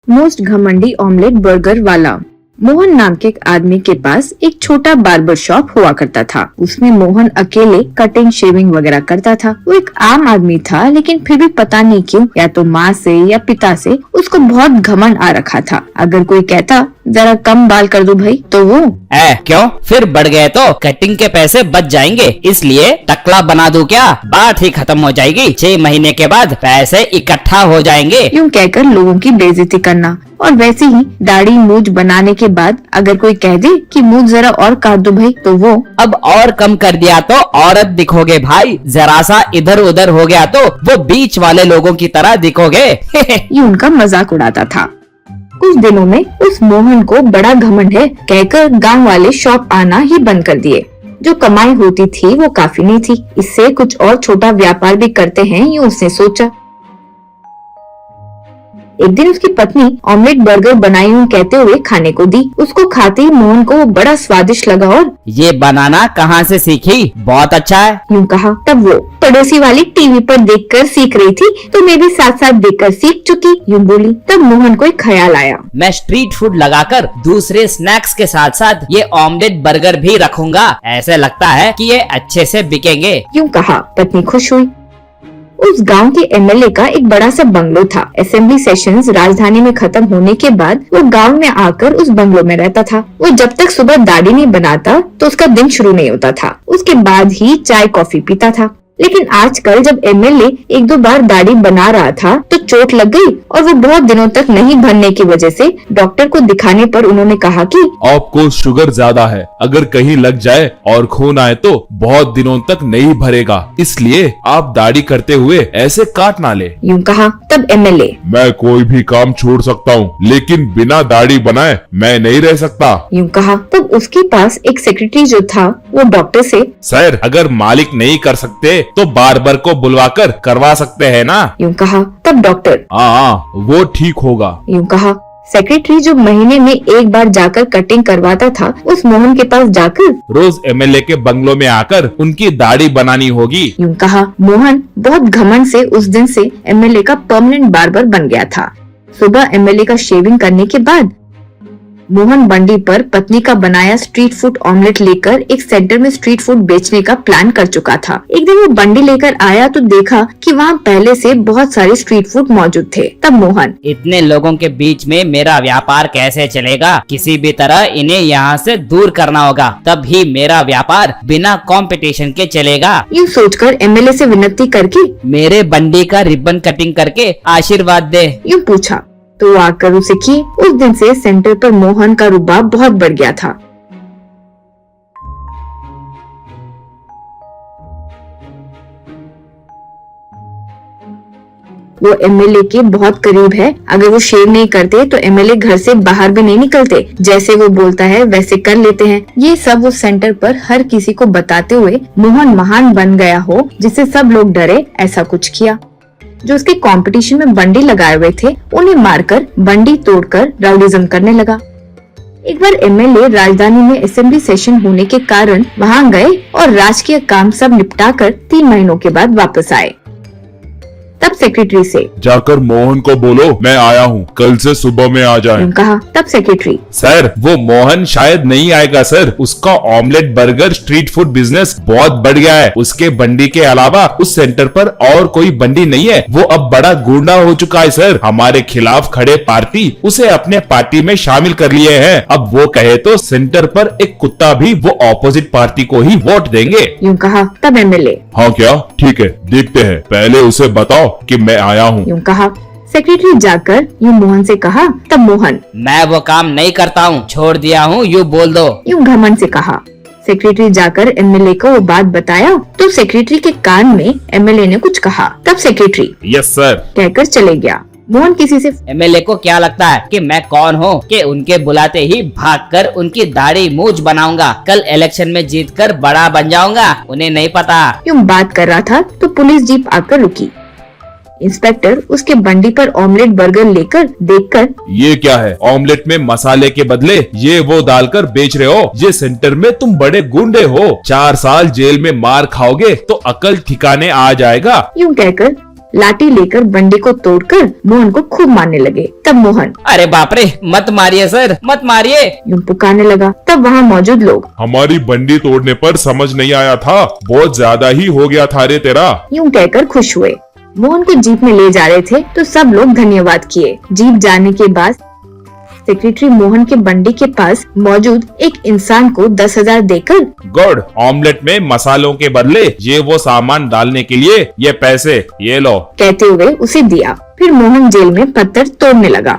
Most घमंडी omelette burger वाला। मोहन नाम के एक आदमी के पास एक छोटा बार्बर शॉप हुआ करता था। उसमें मोहन अकेले कटिंग शेविंग वगैरह करता था। वो एक आम आदमी था, लेकिन फिर भी पता नहीं क्यों, या तो माँ से या पिता से उसको बहुत घमंड आ रखा था। अगर कोई कहता जरा कम बाल कर दो भाई, तो वो क्यों फिर बढ़ गए तो कटिंग के पैसे बच जाएंगे, इसलिए टकला बना दूं क्या, बात ही खत्म हो जाएगी, 6 महीने के बाद पैसे इकट्ठा हो जाएंगे। यूँ कहकर लोगों की बेइज्जती करना। और वैसे ही दाढ़ी मूछ बनाने के बाद अगर कोई कह दे कि मूछ जरा और काट दो भाई, तो वो अब और कम कर दिया तो औरत दिखोगे भाई, जरा सा इधर उधर हो गया तो वो बीच वाले लोगों की तरह दिखोगे। ये उनका मजाक उड़ाता था। कुछ दिनों में उस मोहन को बड़ा घमंड है कहकर गांव वाले शॉप आना ही बंद कर दिए। जो कमाई होती थी वो काफी नहीं थी, इससे कुछ और छोटा व्यापार भी करते हैं, यूँ उसने सोचा। एक दिन उसकी पत्नी ऑमलेट बर्गर बनाई हूँ कहते हुए खाने को दी। उसको खाते ही मोहन को वो बड़ा स्वादिष्ट लगा और ये बनाना कहाँ से सीखी, बहुत अच्छा है, यूँ कहा। तब वो पड़ोसी वाली टीवी पर देखकर सीख रही थी, तो मैं भी साथ साथ देखकर सीख चुकी, यूँ बोली। तब मोहन को एक ख्याल आया, मैं स्ट्रीट फूड लगाकर दूसरे स्नैक्स के साथ साथ ये ऑमलेट बर्गर भी रखूंगा, ऐसे लगता है कि ये अच्छे से बिकेंगे, यूँ कहा। पत्नी खुश हुई। उस गांव के एमएलए का एक बड़ा सा बंगलो था। असेंबली सेशंस राजधानी में खत्म होने के बाद वो गांव में आकर उस बंगलो में रहता था। वो जब तक सुबह दाढ़ी नहीं बनाता तो उसका दिन शुरू नहीं होता था। उसके बाद ही चाय कॉफी पीता था। लेकिन आजकल जब एमएलए 1-2 बार दाढ़ी बना रहा था तो चोट लग गई और वो बहुत दिनों तक नहीं भरने की वजह से डॉक्टर को दिखाने पर उन्होंने कहा कि आपको शुगर ज्यादा है, अगर कहीं लग जाए और खून आए तो बहुत दिनों तक नहीं भरेगा, इसलिए आप दाढ़ी करते हुए ऐसे काट ना ले, यूँ कहा। तब एमएलए, मैं कोई भी काम छोड़ सकता हूँ, लेकिन बिना दाढ़ी बनाए मैं नहीं रह सकता, यूँ कहा। तब उसके पास एक सेक्रेटरी जो था वो डॉक्टर से, सर अगर मालिक नहीं कर सकते तो बार्बर को बुलवाकर करवा सकते हैं ना, यूँ कहा। तब डॉक्टर, हाँ वो ठीक होगा, यूँ कहा। सेक्रेटरी जो महीने में एक बार जाकर कटिंग करवाता था, उस मोहन के पास जाकर रोज एमएलए के बंगलों में आकर उनकी दाढ़ी बनानी होगी, यूँ कहा। मोहन बहुत घमंड से उस दिन से एमएलए का परमानेंट बार्बर बन गया था। सुबह एमएलए का शेविंग करने के बाद मोहन बंडी पर पत्नी का बनाया स्ट्रीट फूड ऑमलेट लेकर एक सेंटर में स्ट्रीट फूड बेचने का प्लान कर चुका था। एक दिन वो बंडी लेकर आया तो देखा कि वहाँ पहले से बहुत सारे स्ट्रीट फूड मौजूद थे। तब मोहन, इतने लोगों के बीच में मेरा व्यापार कैसे चलेगा, किसी भी तरह इन्हें यहाँ से दूर करना होगा, तभी मेरा व्यापार बिना कंपटीशन के चलेगा, यूँ सोचकर एमएलए से विनती करके मेरे बंडी का रिबन कटिंग करके आशीर्वाद दे, यूँ पूछा। तो वो आकर उसे किए। उस दिन से सेंटर पर मोहन का रुबाब बहुत बढ़ गया था। वो एमएलए के बहुत करीब है। अगर वो शेव नहीं करते तो एमएलए घर से बाहर भी नहीं निकलते। जैसे वो बोलता है वैसे कर लेते हैं। ये सब उस सेंटर पर हर किसी को बताते हुए मोहन महान बन गया हो, जिससे सब लोग डरे। ऐसा कुछ किया। जो उसके कंपटीशन में बंडी लगाए हुए थे उन्हें मारकर बंडी तोड़कर राउडिज्म करने लगा। एक बार एमएलए राजधानी में असेंबली सेशन होने के कारण वहां गए और राजकीय काम सब निपटाकर 3 महीनों के बाद वापस आए। तब सेक्रेटरी से, जाकर मोहन को बोलो मैं आया हूँ, कल से सुबह में आ जाए, कहा। तब सेक्रेटरी, सर वो मोहन शायद नहीं आएगा सर, उसका omelette burger street food business बहुत बढ़ गया है, उसके बंडी के अलावा उस सेंटर पर और कोई बंडी नहीं है, वो अब बड़ा गुंडा हो चुका है सर, हमारे खिलाफ खड़े पार्टी उसे अपने पार्टी में शामिल कर लिए हैं, अब वो कहे तो सेंटर पर एक कुत्ता भी वो ऑपोजिट पार्टी को ही वोट देंगे, यूँ कहा। तब एमएलए, हाँ क्या, ठीक है देखते हैं, पहले उसे बताओ कि मैं आया हूँ, यूँ कहा। सेक्रेटरी जाकर यूँ मोहन से कहा। तब मोहन, मैं वो काम नहीं करता हूँ, छोड़ दिया हूँ, यूँ बोल दो, यूँ घमंड से कहा। सेक्रेटरी जाकर एमएलए को वो बात बताया तो सेक्रेटरी के कान में एमएलए ने कुछ कहा। तब सेक्रेटरी यस सर कहकर चले गया। मोहन किसी से, एमएलए को क्या लगता है कि मैं कौन हूँ कि उनके बुलाते ही भागकर उनकी दाढ़ी मूछ बनाऊंगा, कल इलेक्शन में जीतकर बड़ा बन जाऊंगा, उन्हें नहीं पता। यूँ बात कर रहा था तो पुलिस जीप आकर रुकी। इंस्पेक्टर उसके बंडी पर ऑमलेट बर्गर लेकर देखकर, ये क्या है, ऑमलेट में मसाले के बदले ये वो डालकर बेच रहे हो, ये सेंटर में तुम बड़े गुंडे हो, 4 साल जेल में मार खाओगे तो अकल ठिकाने आ जाएगा, यूँ कहकर लाठी लेकर बंडी को तोड़कर मोहन को खूब मारने लगे। तब मोहन अरे बाप रे, मत मारिए सर, मत मारिए। यूं पुकारने लगा। तब वहाँ मौजूद लोग हमारी बंडी तोड़ने पर समझ नहीं आया था, बहुत ज्यादा ही हो गया था रे तेरा। यूं कहकर खुश हुए। मोहन को जीप में ले जा रहे थे तो सब लोग धन्यवाद किए। जीप जाने के बाद सेक्रेटरी मोहन के बंडी के पास मौजूद एक इंसान को 10,000 देकर गुड, ऑमलेट में मसालों के बदले ये वो सामान डालने के लिए ये पैसे, ये लो। कहते हुए उसे दिया। फिर मोहन जेल में पत्थर तोड़ने लगा।